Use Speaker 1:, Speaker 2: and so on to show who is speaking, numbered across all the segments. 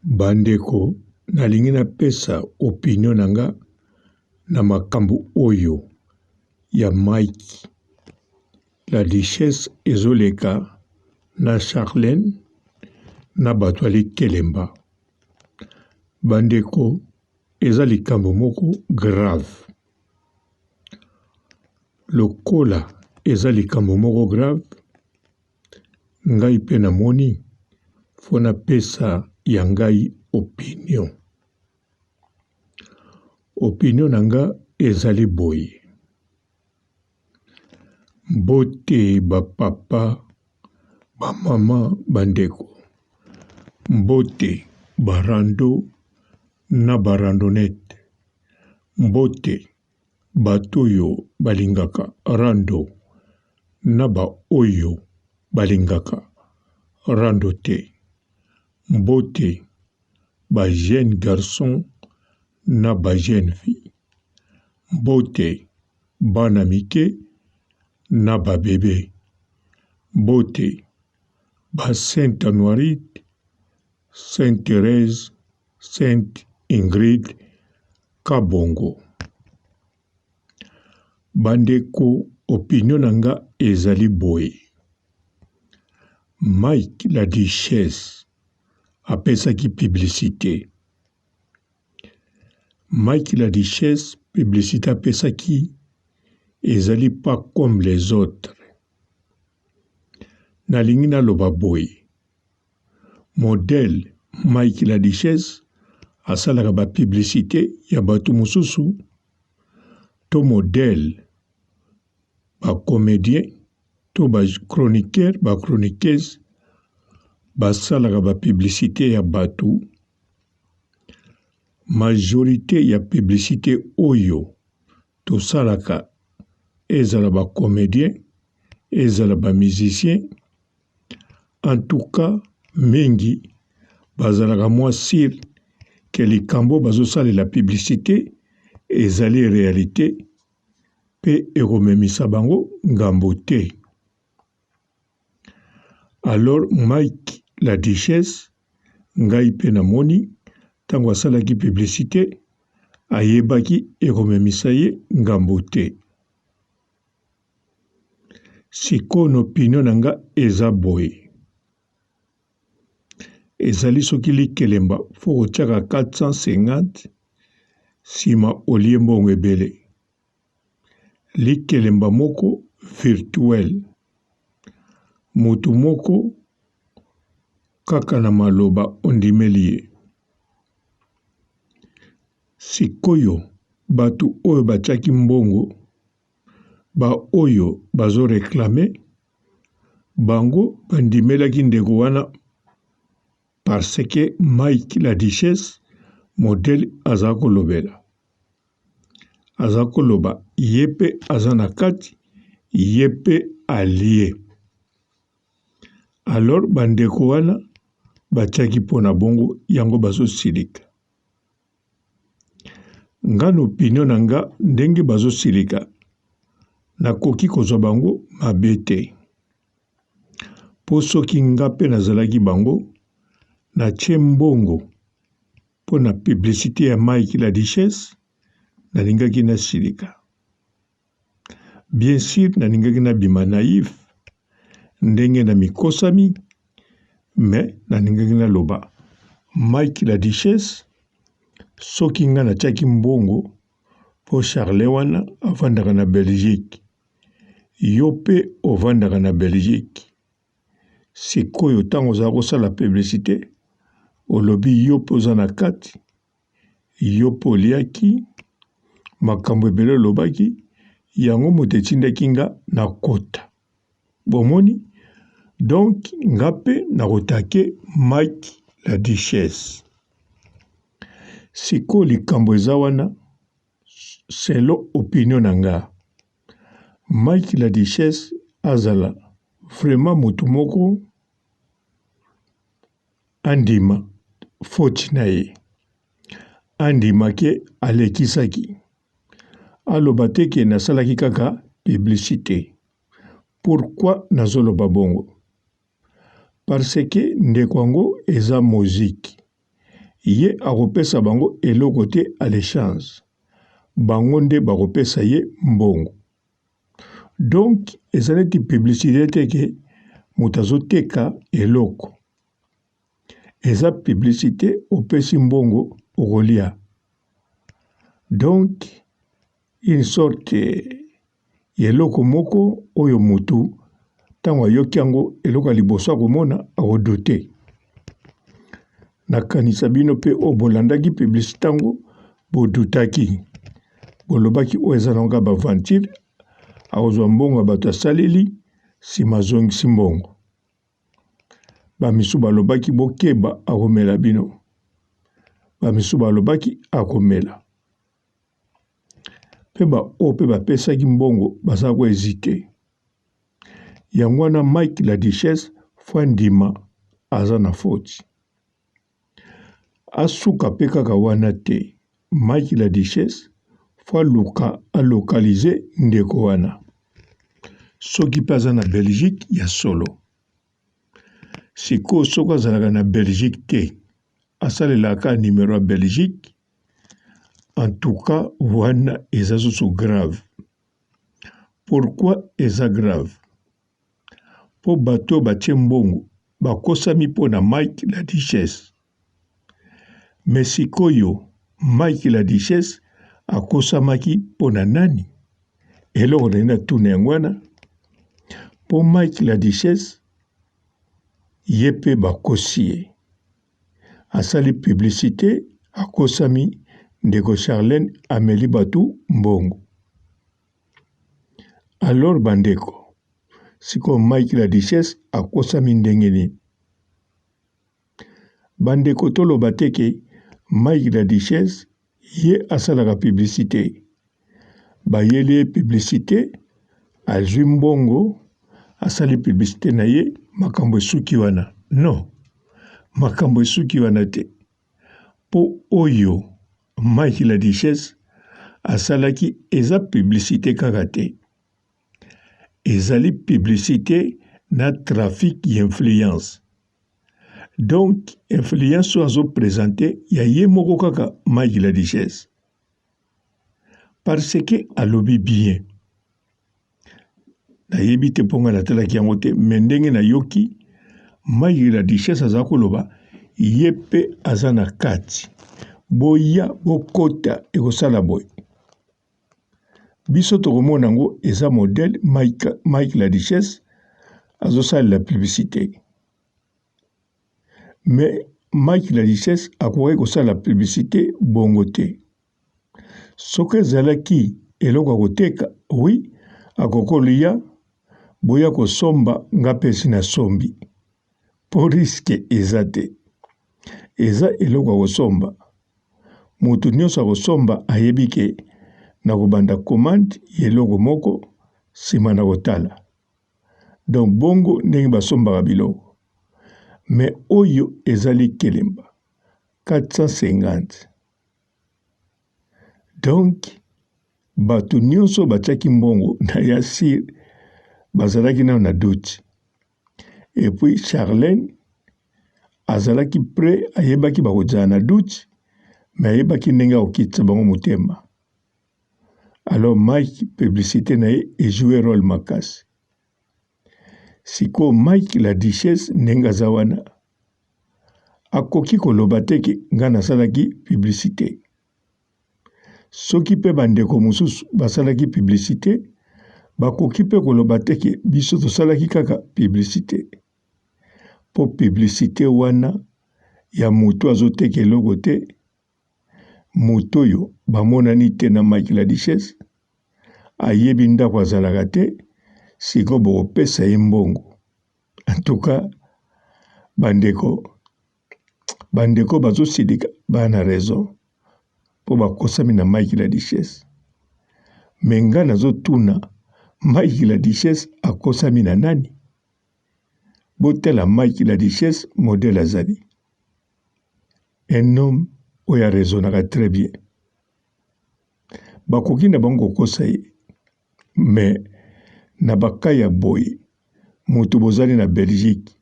Speaker 1: Bandeko nalingi napesa opinion nanga na makambo oyo ya Mike. La duchesse ezoleka na Charlène na bato ali Kelemba. Bandeko eza likambo moko grave. Lokola eza likambo moko grave, ngai pe namoni fo napesa ya ngai opinion. Opinion nanga ezali boye. Mbote bapapa, bamama, bandeko. Mbote barando na barandonete. Mbote bato oyo balingaka rando na ba oyo balingaka rando te. Mbote ba jeune garçon na ba jeune fille. Mbote bana mike na ba bébé. Mbote ba Sainte Honorite, Sainte Thérèse, Sainte Ingrid Kabongo. Bandeko opinion nanga ezali boye. Mike la duchesse apesaki publicité. Mike la duchesse publicité apesaki ezali pas comme les autres. Nalingi naloba boye. Modèle Mike la duchesse asalaka ba publicité ya bato mosusu to modèle ba comédien to ba chroniqueur ba chroniqueuse basalaka ba publicité ya bato. Majorité ya publicité oyo tosalaka ezala ba comédien ezala ba musicien. En tout cas mingi bazalaka mwa sir ke likambo bazosalela publicité ezali réalité pe ekomemisa bango ngambo te. Alors Mike la duchesse ngai pe namoni tango asalaki publicité ayebaki ekomemisa ye ngambo te. Sikoyo opinion nanga eza boye. Ezali soki likelemba fo kotiaka 450 sima olie mbongo ebele. Likelemba moko virtuel. Mutu moko kaka na maloba ondimeli ye. Sikoyo batu oyo batiaki mbongo ba oyo bazo réclamer bango bandimelaki ndeko wana parce que Mike la duchesse modèle aza kolobela. Aza koloba yepe aza na kati yepe alie. Alors bandeko wana batiaki pona bongo yango bazo silika. Nga na opinion nanga ndenge bazo silika nakoki kozwa bango mabe te. Po soki nga pe nazalaki bango natie mbongo pona publicité ya Mike la duchesse nalingaki nasilika. Bien sûr nalingaki nabima naïf ndenge na mikosami mais nalingaki naloba Mike la duchesse soki nga natiaki mbongo po Charlène wana avandaka na Belgique. Yo pe ovandaka na Belgique. Sikoyo tango oza kosala publicité olobi yo pe oza na kati yo pe oliaki makambo ebele olobaki yango moto etindaki nga na kota. Bomoni donc nga pe nakotake Mike la duchesse. Sikoyo likambo eza wana selon opinion nanga. Mike la duchesse azala vraiment mutu moko andima foti na ye. Andima ke alekisaki. Aloba te ke nasalaki kaka publicité. Pourquoi nazoloba bongo? Parce que ndeko yango eza musique. ye akopesa bango eloko te à l'échange. Bango nde bakopesa ye mbongo. Donc ezali ti publicité te ke moto azoteka eloko. Eza publicité opesi mbongo okolia. Donc une sorte ya eloko moko oyo mutu ntango ayoki yango eloko ya liboso akomona akodoute. Nakanisa bino mpe oyo bolandaki publicité yango bodutaki. Bolobaki oyo eza nango baventure akozwa mbongo ya bato asaleli nsima azongisi mbongo. Bamisu balobaki bokeba akomela bino. Bamisu balobaki akomela. Mpe oyo mpe bapesaki mbongo baza kohésite. Yango wana Mike la Duchesse fwa ndima aza na foti. Asuka mpe kaka wana te. Mike la Duchesse fwa luka alokalize ndeko wana. Soki mpe aza na Belgique ya solo. Sikoyo soki azalaka na Belgique te asalelaka numero ya Belgique. En tout cas, wana eza susu grave. Pourquoi eza grave? Po bato batie mbongo bakosami mpo na Mike la Duchesse. Mais sikoyo Mike la Duchesse akosamaki mpo na nani? Eloko na tuna yango wana. Po Mike la Duchesse ye mpe bakosi ye. Asali publicité akosami ndeko Charlène ameli batu mbongo. Alors bandeko, siko Mike la Duchesse akosami ndenge nini? Bandeko toloba te ke Mike la Duchesse ye asalaka publicité. Bayeli publicité, azwi mbongo, asali publicité na ye, makambo esuki wana. Non, makambo esuki wana te. Po oyo Mike la Duchesse asalaki eza publicité kaka te. Ezali publicité na trafic d'influence. Donc, influence oyo présenté ya ye moko kaka Mike la Duchesse. Parce que alobi bien. Nayebi te mponga natalaki yango te, me ndenge nayoki Mike la Duchesse aza koloba ye mpe aza na kati. Boya bokota ekosala boy. Biso tokomona yango eza modèle Mike la Duchesse azosala la publicité. Mais Mike la Duchesse akoki kosala la publicité bongo te. Soki ezalaki eloko akoteka, oui, akokolia boya kosomba nga pesi na sombi. Po riske eza te. Eza eloko akosomba. Mutu nyonso akosomba ayebi ke na kobanda commande eloko moko nsima na kotala. Donc bongo ndenge basombaka biloko. Mais oyo ezali kelemba 450. Donc bato nyonso batiaki mbongo na yasir bazalaki nano na doute. Et puis Charlène azalaki prêt ayebaki bakozala na doute, mais ayebaki ndenge akokitisa bango motema. Alors Mike publicité na ye ejoué rôle makasi. Siko Mike la Duchesse ndenge aza wana akoki koloba te ke nga nasalaki publicité. Soki mpe bandeko mosusu basalaki publicité, bakoki mpe koloba te ke biso tosalaki kaka publicité. Po publicité wana ya moto azoteka eloko te, moto oyo bamonani te na Mike la Duchesse, ayebi ndako azalaka te, siko bokopesa ye mbongo. En tout cas, bandeko bazosilika bana raison po bakosami na Mike la Duchesse. Menga nazotuna Mike la Duchesse akosami na nani? Botela Mike la Duchesse modèle azali. Un homme oyo arezonaka très bien. Bakoki na bango kokosa ye. Mais na bakai ya boye moto bozali na Belgique.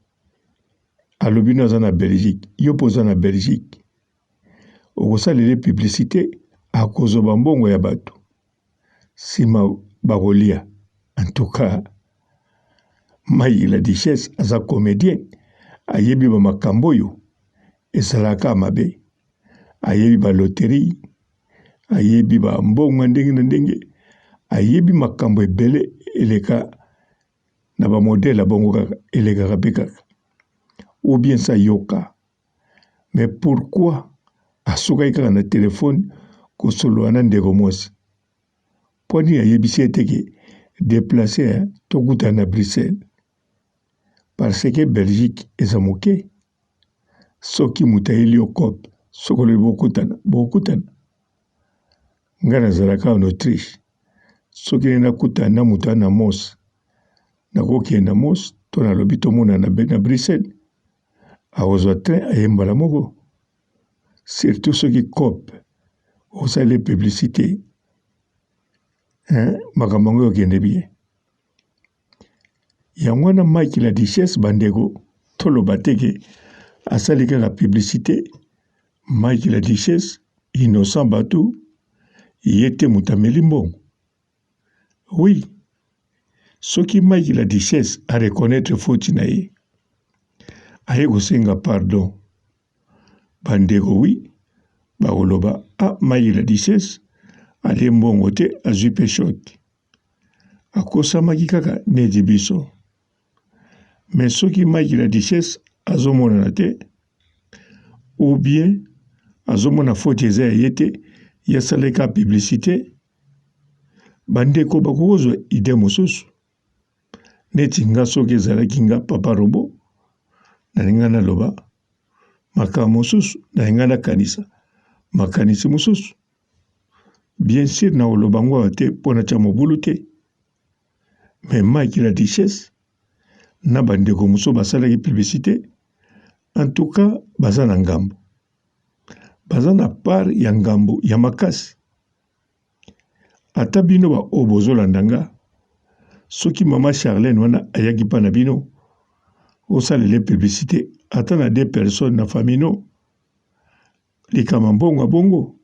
Speaker 1: Alobi no aza na Belgique. Yo poza na Belgique. okosalela publicité akozwa mbongo ya bato sima bakolia. En tout cas Mai la Duchesse aza comédien ayebi bamakambo oyo esalaka mabe, ayebi baloterie, ayebi bambongo ndenge na ndenge, ayebi makambo ebele eleka na bamodele bongo kaka elekaka mpe kaka ou bien ça yoka. Mais pourquoi asukaki kaka na telefone kosolola na ndeko mwasi? Mpo nini ayebisi ete ke déplacé tokutana na Bruxelles? Parce que Belgique eza moke, soki moto ayeli yo COP sokolo bokutana. Nga nazalaka en Autriche, soki nde nakutana na moto na Mos, nakokende na Mos to nalobi tomonana na Bruxelles, akozwa train ayembala moko. Surtout soki COP osali publicité, makambo yango okende bien. Yango wana Mike la Duchesse bandeko toloba teke asali kaka publicité. Mike la Duchesse innocent bato yete mutameli mbongo. Oui, soki Mike la Duchesse a reconnaître faute na ye, aye kosenga pardon. Bandeko oui, bakoloba Mike la Duchesse ale mbongo te azwi pe shot. Akosamaki kaka neti biso. Mais soki Mike la Duchesse azomonana te, ou bien azomona faute eza ya ye te, yasaleka publicité, bandeko bakozwa ide mosusu. Neti nga soki ezalaki nga Papa Robo, nalinga naloba makambo mosusu, nalinga nakanisa makanisi mosusu. Bien sûr na oloba ngo te mpona tia mobulu te. Mais Mike la Duchesse na bandeko mosusu basalaki publicité, en tout cas baza na ngambo, baza na part ya ngambo ya makasi. Ata bino ba oyo bozolanda nga, soki mama Charlène wana ayaki pa na bino osalele publicité ata na 2 personnes na famille no, likama mbongo bongo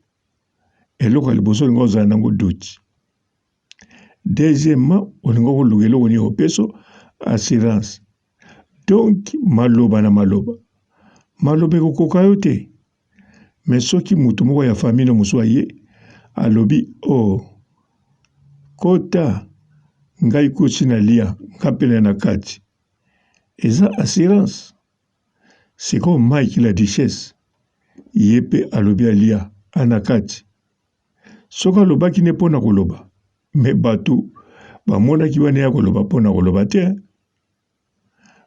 Speaker 1: eloko liboso olinga ozala nango doute. Deuxièmement, olinga koluka eloko nini opeso assurance. Donc maloba na maloba ekokoka yo te. Mais soki mutu moko ya famille no mosusu aye alobi kota ngai kusi na lia ngapele na kati, eza assurance. Siko Mike la Duchesse ye pe alobi alia anakati, soki alobaki ne mpona koloba, me bato bamonaki wana ya koloba mpona koloba te.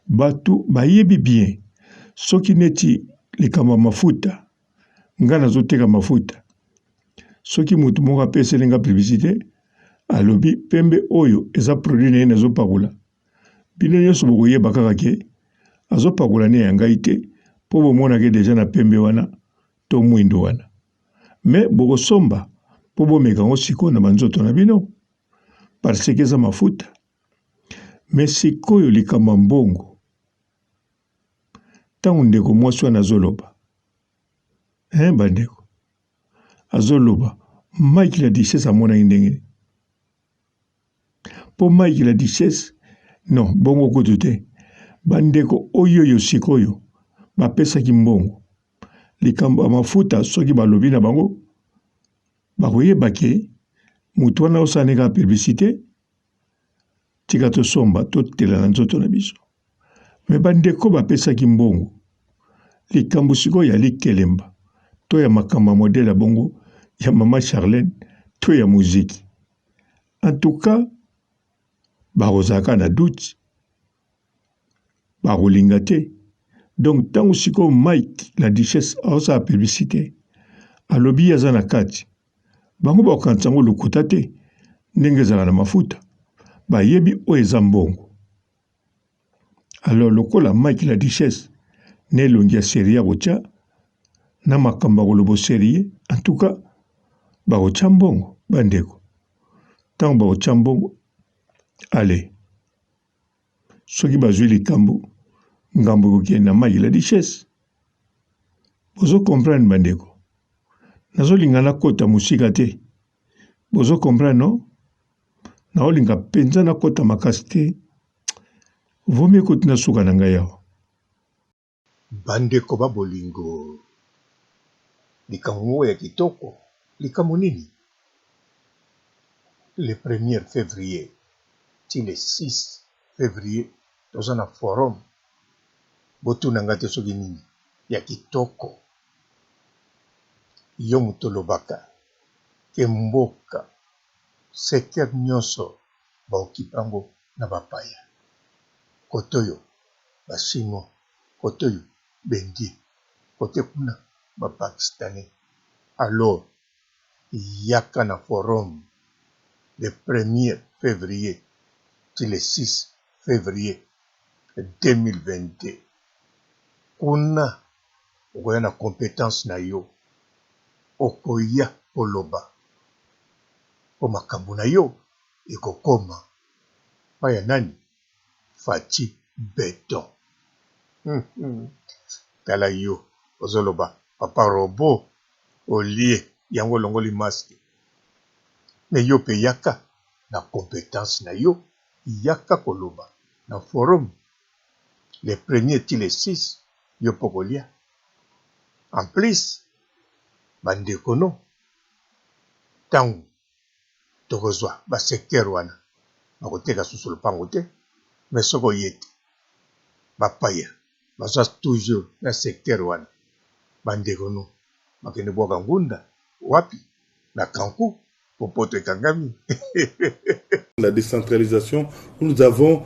Speaker 1: Bato bayebi bien soki neti likama mafuta, nga nazoteka mafuta, soki mutu moko apeseli nga publicité alobi pembe oyo eza produit na ye nazopakola, bino nyonso bokoyeba kaka ke azopakola ne ya ngai te, mpo bomonake deja na pembe wana to mwindo wana. Me bokosomba mpo bomeka ngo sikoyo na banzoto na bino parce que eza mafuta. Me sikoyo likama mbongo, ntango ndeko mwasi wana azoloba, bandeko azoloba, Mike la Duchesse amonaki ndenge. Po Mike la Duchesse non bongo kutu te. Bandeko oyo sikoyo bapesaki mbongo, likambo ya mafuta soki balobi na bango, bakoyeba ke mutu wana osaneka publicité, tika tosomba totela na nzoto na biso. Me bandeko bapesaki mbongo, likambo sikoyo ya likelemba to ya makambo modele bongo ya mama Charlène to ya muziki. En tout cas bakozaka na doute, bakolinga te. Donc tango sikoyo Mike la Duchesse aosala publicité alobi aza na kati, bango bakokanisa ngo lokuta te ndenge ezala na mafuta, bayebi oyo eza mbongo. Alors lokola Mike la Duchesse ne elongi ya série ya kotia na makambo akoloba série, en tout cas bakotia mbongo bandeko. Ntango bakotia mbongo, ale soki bazwi likambo ngambo kokende na Mike la Duchesse, bozo comprendre bandeko. nazolinga nakota musika te. Bozo comprendre non? Naolinga penza nakota makasi te. Vaut mieux kotina suka na ngai awa.
Speaker 2: Bandeko babolingo. Likambo ya kitoko. Likambo nini? Le 1er février. Ti le 6 février. Toza na forum. Botu na ngate soki nini? Ya kitoko. Yo mutolobaka. Kemboka. Secteur nyonso. Ba okipango na bapaya. Kotoyo. Ba chinois. Kotoyo. Bengi. Kote kuna. Ba pakistanais. Alors. Yaka na forum. Le 1er février. Ti le 6 février 2022. Kuna okoya na compétence na yo. Okoya koloba. Po makambo na yo ekokoma. Paya nani? Fati Beton. Tala yo. Ozoloba. Papa Robo. Olie. Yango longoli maske. Mais yo pe yaka na compétence na yo. Yaka koloba. Na forum. Le 1er ti le 6. Yo pokolia. En plus. Bandekono. Tangu. Tokozwa. Ba secteur wana. Bakoteka susu lupango te. Mais soko yete. Bapaya. Bazwa toujours na secteur wana. Bandekono. Bakende bwaka ngunda. Wapi. Na Kankou. Popoto ekangami.
Speaker 3: La décentralisation, nous avons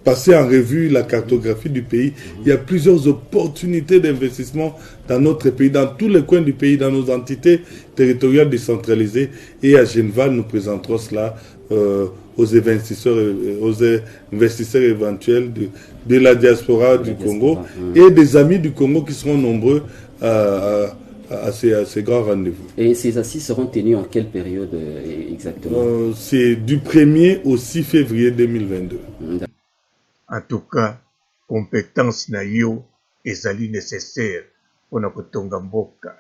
Speaker 3: passé en revue la cartographie du pays. Il y a plusieurs opportunités d'investissement dans notre pays, dans tous les coins du pays, dans nos entités territoriales décentralisées. Et à Geneva, nous présenterons cela aux investisseurs éventuels de la diaspora du Congo et des amis du Congo qui seront nombreux à ces grands rendez-vous.
Speaker 4: Et ces assises seront tenues en quelle période exactement?
Speaker 3: C'est du 1er au 6 février 2022.
Speaker 2: En tout cas, compétence na yo ezali nécessaire pour na kotonga mboka.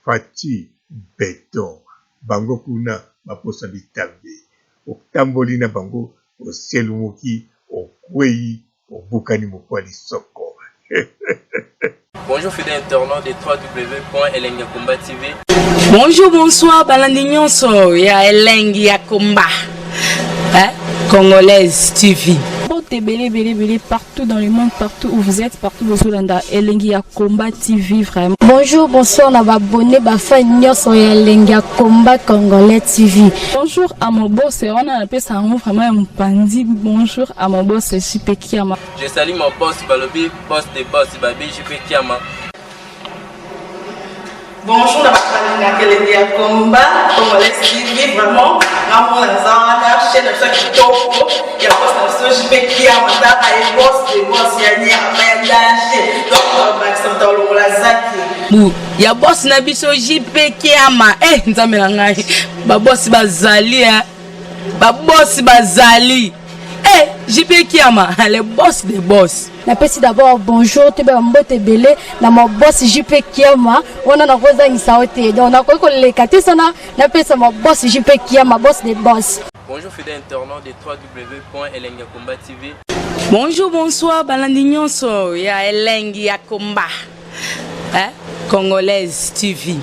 Speaker 2: Fati Beton. Bango kuna baposa bitambe. Otamboli na bango oselumuki okwei obukani mokwali soko.
Speaker 5: Bonjour fidèles internautes de www.elengiakomba TV.
Speaker 6: Bonjour, bonsoir, balandignon so ya Elengiakomba. Congolaise TV.
Speaker 7: Belé partout dans le monde, partout où vous êtes, partout où vous êtes, Elengiakomba TV vraiment.
Speaker 8: Bonjour, bonsoir, on va abonner à Elengiakomba Congolais TV.
Speaker 7: Bonjour à mon boss, on a appelé ça vraiment un pandi. Bonjour à mon boss, JP Kiama.
Speaker 5: Je salue mon boss Balobi, boss des boss Babi, JP Kiama.
Speaker 6: Bonjour, Elengiakomba Congolais TV vraiment. Chaîne de Kitoko, il y a boss de JP Kiama, et boss des boss, il y a un donc ya boss na biso JP Kiama nzambe na ngai ba boss bazali ba boss bazali JP Kiama le boss des boss.
Speaker 8: Napesi d'abord bonjour te ba mbote belé na mo boss JP Kiama wana na koza ngisaote donc na ko lekati sana napesa mo boss JP Kiama boss des boss.
Speaker 5: Bonjour fidèles internautes de www.elengiakomba TV.
Speaker 6: Bonjour, bonsoir, balandignon so ya Elengiakomba. Congolaise TV.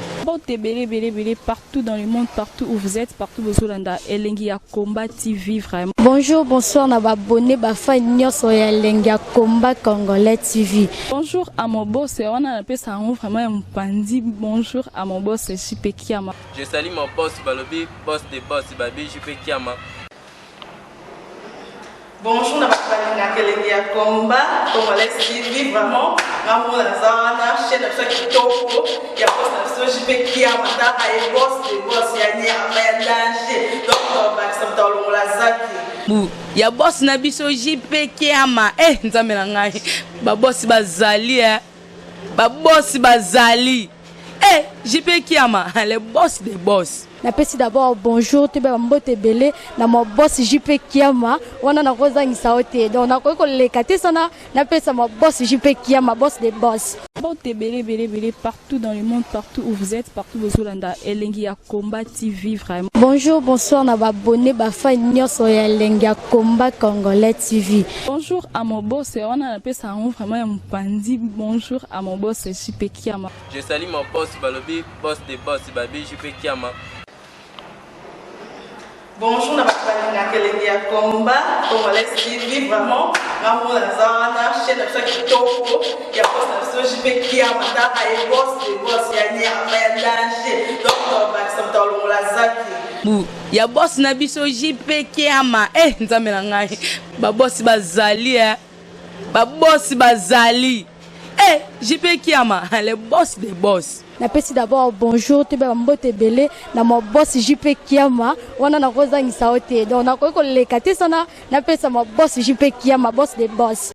Speaker 7: Belé partout dans le monde, partout où vous êtes, partout où vous êtes, Elengiakomba TV vraiment.
Speaker 8: Bonjour, bonsoir, on va abonner à Elengiakomba Congolais TV.
Speaker 7: Bonjour à mon boss, on a appelé ça vraiment un pandi. Bonjour à mon boss, JP Kiama.
Speaker 5: Je salue mon boss Balobi, boss des boss Babi, JP Kiama.
Speaker 6: Bonjour, Elengiakomba Congolais TV vraiment. Chaîne de Kitoko, il y a boss de JP Kiama, et boss des boss, il y a un donc ya boss na biso JP Kiama nzambe na ngai ba boss bazali ba boss bazali JP Kiama le boss des boss.
Speaker 8: Napesi d'abord bonjour te ba mbote belé na mo boss JP Kiama wana na koza ngisaote donc na ko lekati sana napesa mo boss JP Kiama boss des boss.
Speaker 7: Partout dans le monde, partout où vous êtes, partout où vous êtes, Elengi ya Komba TV vraiment.
Speaker 8: Bonjour, bonsoir, na abonné bafa nyonso ya Elengi ya Komba Congolais TV.
Speaker 7: Bonjour à mon boss, on a appelé ça vraiment un pandi. Bonjour à mon boss, JP Kiama.
Speaker 5: Je salue mon boss Balobi, boss des boss, Babi JP Kiama.
Speaker 6: Bonjour, na balinga Elengi ya Komba Congolais TV vraiment. Ngamo la zana chaîne de chaque kitoko ya boss na JP Kiama ta ay boss des boss ya ni ya danger. Donc ba samta lo la zaki.
Speaker 9: Bu ya boss na biso JP Kiama nzambe na ngai ba boss bazali ba boss bazali JP Kiama le boss des boss.
Speaker 8: Napesi d'abord bonjour te ba mbote belé na mo boss JP Kiama wana na kozangisa ote donc na ko lekate sana napesa mo boss JP Kiama boss des boss.